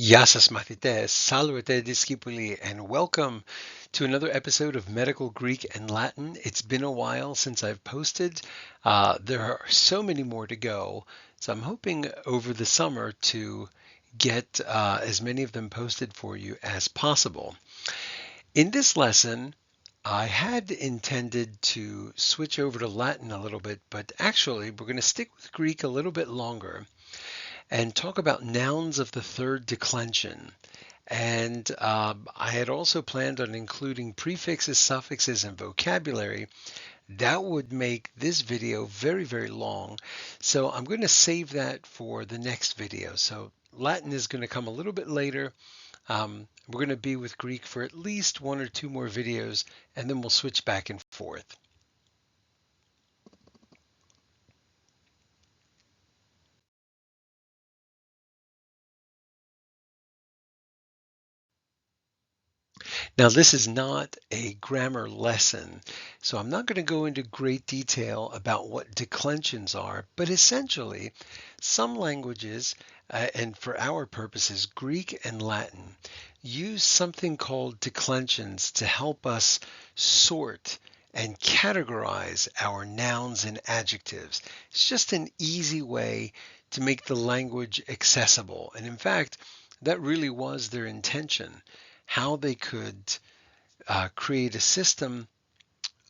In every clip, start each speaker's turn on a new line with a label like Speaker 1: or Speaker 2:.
Speaker 1: Γεια σας μαθητές, salvete discipuli, and welcome to another episode of Medical Greek and Latin. It's been a while since I've posted. There are so many more to go, so I'm hoping over the summer to get as many of them posted for you as possible. In this lesson, I had intended to switch over to Latin a little bit, but actually we're going to stick with Greek a little bit longer and talk about nouns of the third declension. And I had also planned on including prefixes, suffixes, and vocabulary. That would make this video very, very long. So I'm going to save that for the next video. So Latin is going to come a little bit later. We're going to be with Greek for at least one or two more videos, and then we'll switch back and forth. Now, this is not a grammar lesson, so I'm not going to go into great detail about what declensions are, but essentially, some languages, and for our purposes, Greek and Latin, use something called declensions to help us sort and categorize our nouns and adjectives. It's just an easy way to make the language accessible. And in fact, that really was their intention, how they could create a system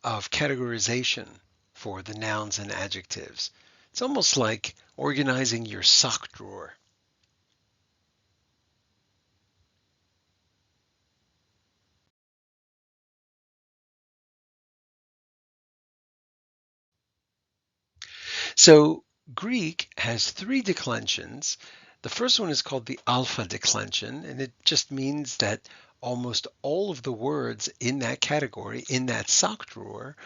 Speaker 1: of categorization for the nouns and adjectives. It's almost like organizing your sock drawer. So Greek has three declensions. The first one is called the alpha declension, and it just means that almost all of the words in that category, in that sock drawer,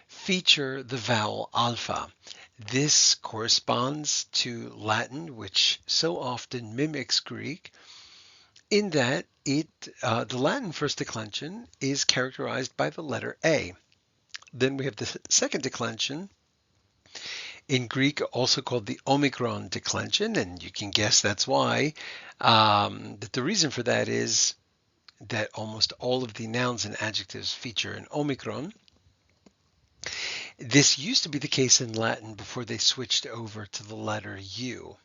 Speaker 1: feature the vowel alpha. This corresponds to Latin, which so often mimics Greek, in that the Latin first declension is characterized by the letter A. Then we have the second declension, in Greek also called the Omicron declension, and you can guess that's why. That the reason for that is that almost all of the nouns and adjectives feature an Omicron. This used to be the case in Latin before they switched over to the letter U.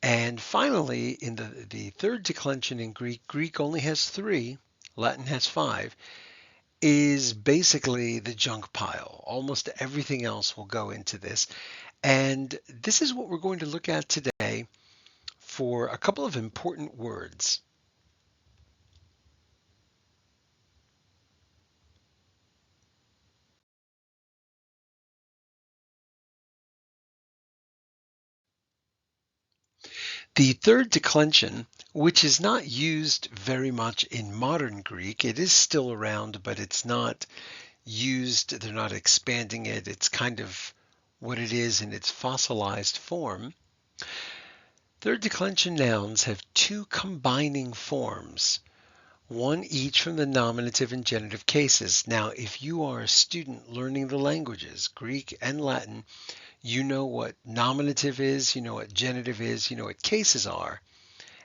Speaker 1: And finally, in the third declension in Greek, Greek only has three, Latin has five, is basically the junk pile. Almost everything else will go into this. And this is what we're going to look at today for a couple of important words. The third declension, which is not used very much in modern Greek, it is still around, but it's not used, they're not expanding it. It's kind of what it is in its fossilized form. Third declension nouns have two combining forms, one each from the nominative and genitive cases. Now, if you are a student learning the languages, Greek and Latin, you know what nominative is, you know what genitive is, you know what cases are,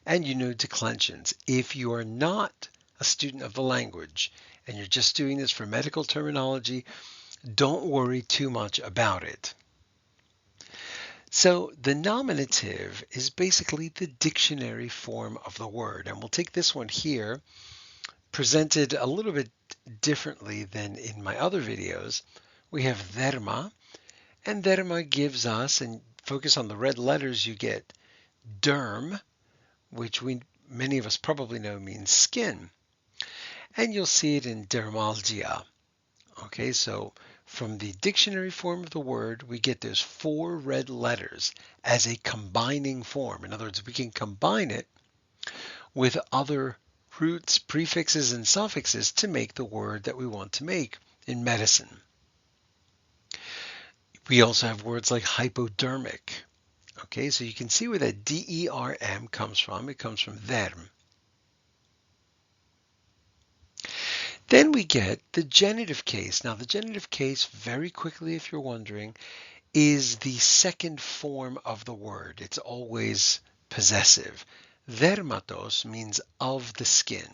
Speaker 1: and you know declensions. If you are not a student of the language and you're just doing this for medical terminology, don't worry too much about it. So the nominative is basically the dictionary form of the word, and we'll take this one here, presented a little bit differently than in my other videos. We have derma, and derma gives us, and focus on the red letters, you get derm, which many of us probably know means skin. And you'll see it in dermalgia. Okay, so from the dictionary form of the word, we get those four red letters as a combining form. In other words, we can combine it with other roots, prefixes, and suffixes to make the word that we want to make in medicine. We also have words like hypodermic. Okay, so you can see where that D-E-R-M comes from. It comes from derm. Then we get the genitive case. Now, the genitive case, very quickly, if you're wondering, is the second form of the word. It's always possessive. Dermatos means of the skin.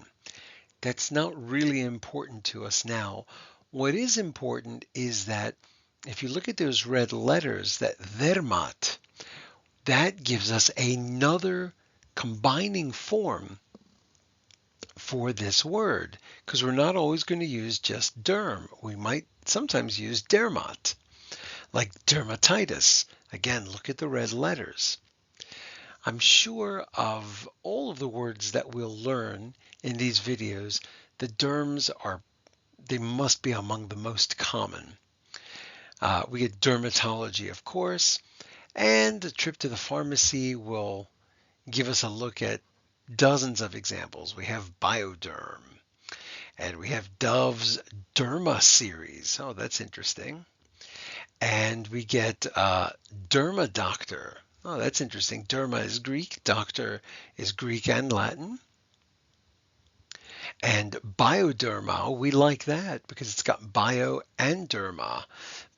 Speaker 1: That's not really important to us now. What is important is that if you look at those red letters, that dermat, that gives us another combining form for this word, because we're not always going to use just derm. We might sometimes use dermat, like dermatitis. Again, look at the red letters. I'm sure of all of the words that we'll learn in these videos, the derms they must be among the most common. We get dermatology, of course, and the trip to the pharmacy will give us a look at dozens of examples. We have bioderm, and we have Dove's Derma series. Oh, that's interesting. And we get Derma Doctor. Oh, that's interesting. Derma is Greek, doctor is Greek and Latin. And bioderma, we like that because it's got bio and derma.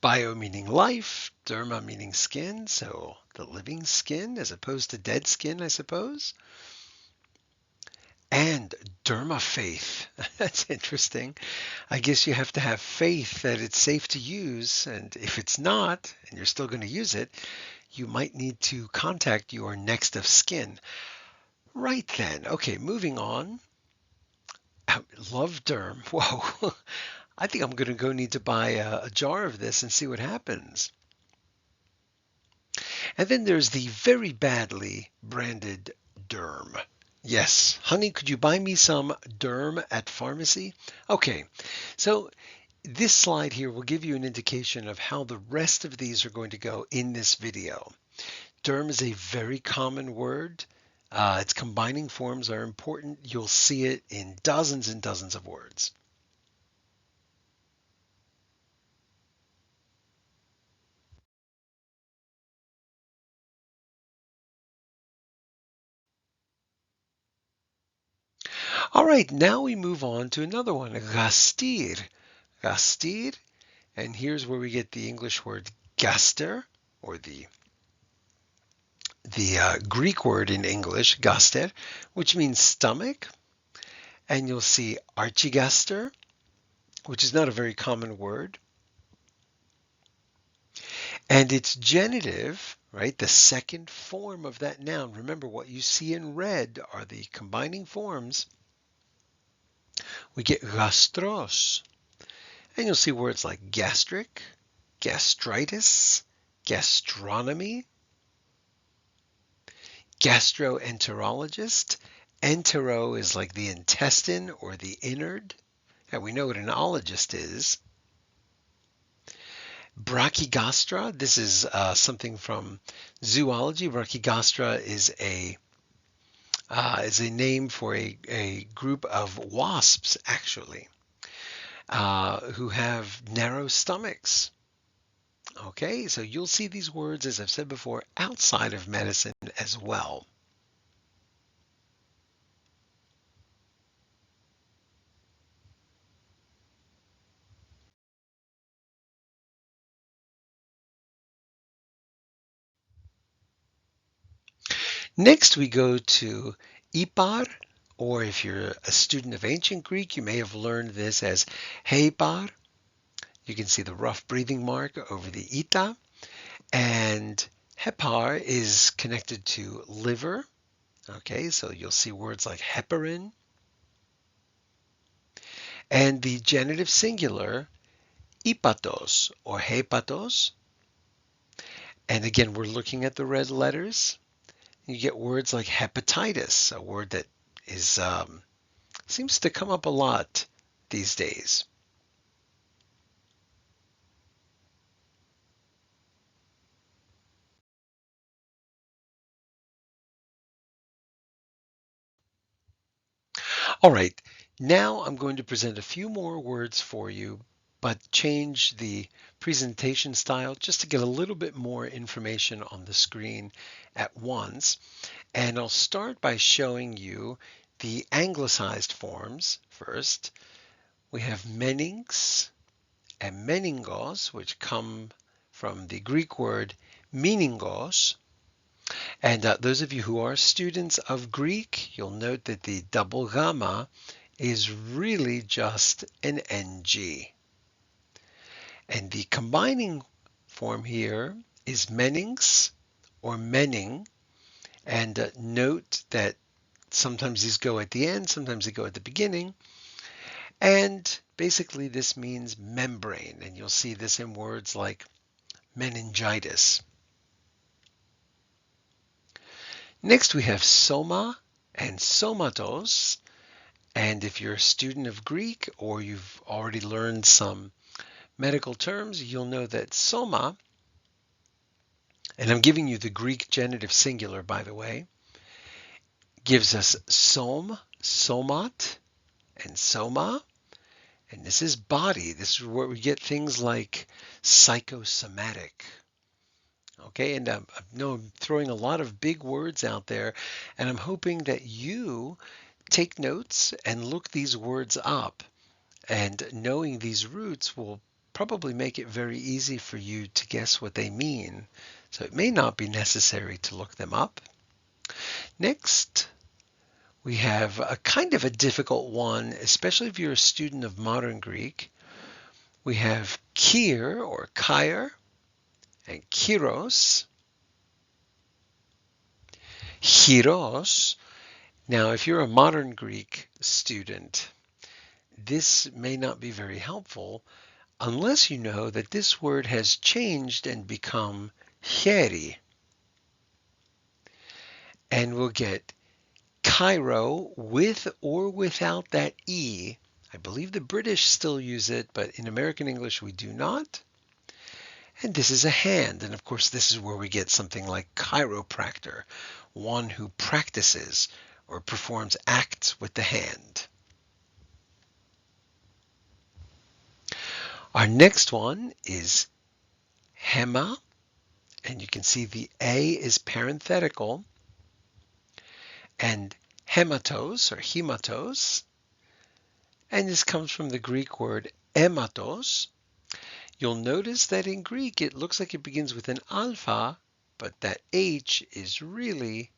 Speaker 1: Bio meaning life, derma meaning skin, so the living skin as opposed to dead skin, I suppose. And derma faith. That's interesting. I guess you have to have faith that it's safe to use, and if it's not, and you're still going to use it, you might need to contact your next of kin. Right then. Okay, moving on. Love derm. Whoa. I think I'm going to go need to buy a jar of this and see what happens. And then there's the very badly branded derm. Yes, honey, could you buy me some derm at pharmacy? Okay, so this slide here will give you an indication of how the rest of these are going to go in this video. Derm is a very common word. Its combining forms are important. You'll see it in dozens and dozens of words. All right, now we move on to another one, gastir. Gastir, and here's where we get the English word gaster, or the Greek word in English, gaster, which means stomach. And you'll see archigaster, which is not a very common word. And its genitive, right, the second form of that noun. Remember, what you see in red are the combining forms. We get gastros. And you'll see words like gastric, gastritis, gastronomy, gastroenterologist. Entero is like the intestine or the innard. And we know what an ologist is. Brachygastra, this is something from zoology. Brachygastra is a name for a group of wasps, actually, who have narrow stomachs. Okay, so you'll see these words, as I've said before, outside of medicine as well. Next, we go to ipar, or if you're a student of ancient Greek, you may have learned this as heipar. You can see the rough breathing mark over the ita. And hepar is connected to liver. Okay, so you'll see words like heparin. And the genitive singular, ipatos or hepatos. And again, we're looking at the red letters. You get words like hepatitis, a word that is seems to come up a lot these days. All right, now I'm going to present a few more words for you, but change the presentation style just to get a little bit more information on the screen at once. And I'll start by showing you the anglicized forms first. We have meninx and meningos, which come from the Greek word meningos. And those of you who are students of Greek, you'll note that the double gamma is really just an NG. And the combining form here is menings or menning. And note that sometimes these go at the end, sometimes they go at the beginning. And basically this means membrane. And you'll see this in words like meningitis. Next we have soma and somatos. And if you're a student of Greek or you've already learned some medical terms, you'll know that soma, and I'm giving you the Greek genitive singular, by the way, gives us som, somat, and soma. And this is body. This is where we get things like psychosomatic. Okay, and I know I'm throwing a lot of big words out there, and I'm hoping that you take notes and look these words up. And knowing these roots will probably make it very easy for you to guess what they mean. So it may not be necessary to look them up. Next, we have a kind of a difficult one, especially if you're a student of modern Greek. We have kir or kair and kyros. Chiros. Now, if you're a modern Greek student, this may not be very helpful unless you know that this word has changed and become cheri. And we'll get Cairo with or without that E. I believe the British still use it, but in American English we do not. And this is a hand. And of course, this is where we get something like chiropractor, one who practices or performs acts with the hand. Our next one is hema, and you can see the A is parenthetical, and hematos or hematos, and this comes from the Greek word ematos. You'll notice that in Greek it looks like it begins with an alpha, but that H is really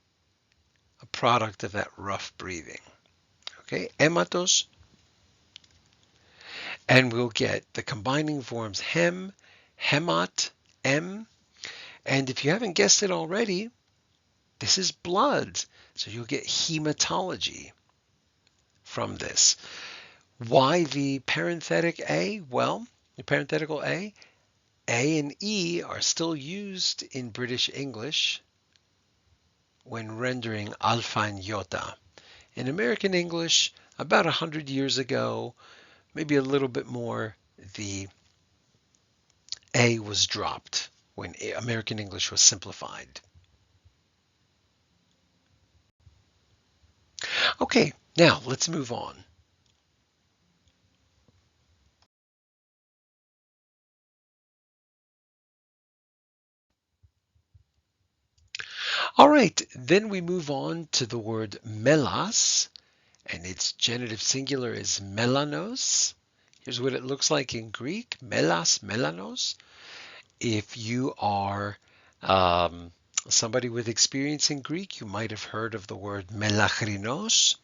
Speaker 1: a product of that rough breathing. Okay, ematos. And we'll get the combining forms hem, hemat, em. And if you haven't guessed it already, this is blood. So you'll get hematology from this. Why the parenthetic A? Well, the parenthetical A and E are still used in British English when rendering alpha and iota. In American English, about 100 years ago, maybe a little bit more, the A was dropped when American English was simplified. Okay, now let's move on. All right, then we move on to the word melas, and its genitive singular is melanos. Here's what it looks like in Greek, melas, melanos. If you are somebody with experience in Greek, you might have heard of the word melachrinos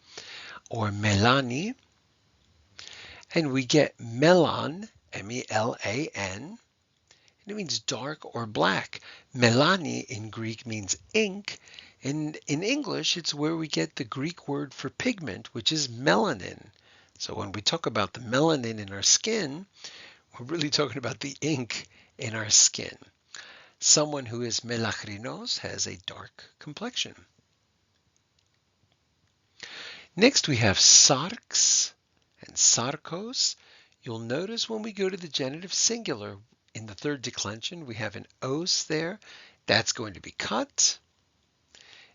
Speaker 1: or melani. And we get melan, M-E-L-A-N, and it means dark or black. Melani in Greek means ink, and in English it's where we get the Greek word for pigment, which is melanin. So when we talk about the melanin in our skin, we're really talking about the ink in our skin. Someone who is melachrinos has a dark complexion. Next we have sarx and sarcos. You'll notice when we go to the genitive singular, in the third declension, we have an os there. That's going to be cut.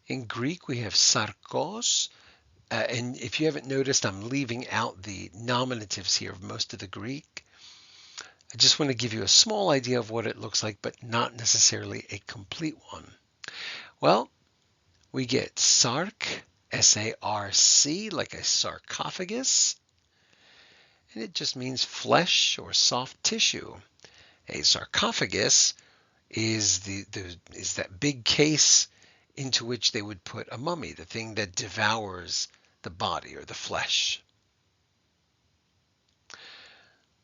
Speaker 1: In Greek, we have sarkos. And if you haven't noticed, I'm leaving out the nominatives here of most of the Greek. I just want to give you a small idea of what it looks like, but not necessarily a complete one. Well, we get sarc, S-A-R-C, like a sarcophagus. And it just means flesh or soft tissue. A sarcophagus is that big case into which they would put a mummy, the thing that devours the body or the flesh.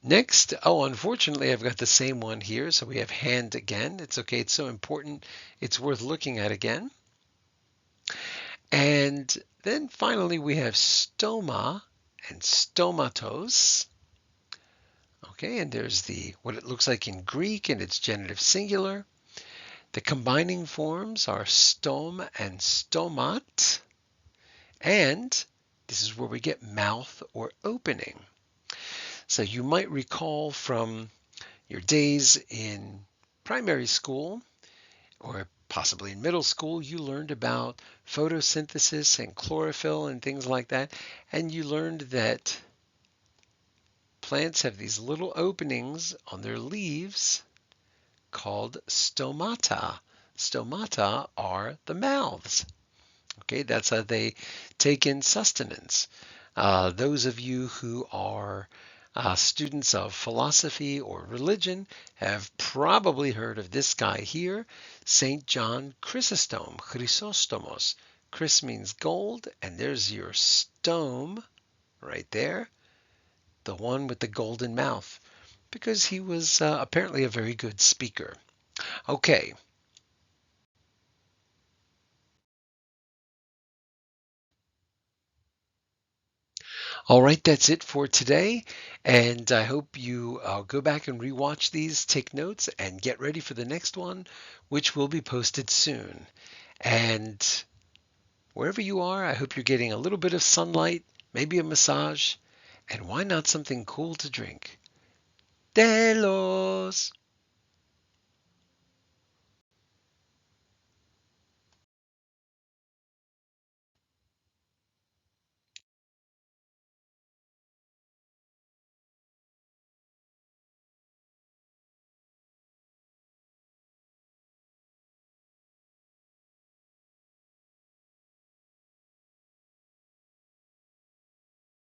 Speaker 1: Next, oh, unfortunately, I've got the same one here. So we have hand again. It's okay. It's so important. It's worth looking at again. And then finally, we have stoma and stomatos. Okay, and there's the what it looks like in Greek, and it's genitive singular. The combining forms are stom and stomat. And this is where we get mouth or opening. So you might recall from your days in primary school or possibly in middle school, you learned about photosynthesis and chlorophyll and things like that. And you learned that plants have these little openings on their leaves called stomata. Stomata are the mouths. Okay, that's how they take in sustenance. Those of you who are students of philosophy or religion have probably heard of this guy here, St. John Chrysostom, Chrysostomos. Chris means gold, and there's your stome right there, the one with the golden mouth, because he was apparently a very good speaker. Okay. All right, that's it for today. And I hope you go back and rewatch these, take notes, and get ready for the next one, which will be posted soon. And wherever you are, I hope you're getting a little bit of sunlight, maybe a massage, and why not something cool to drink? Delos!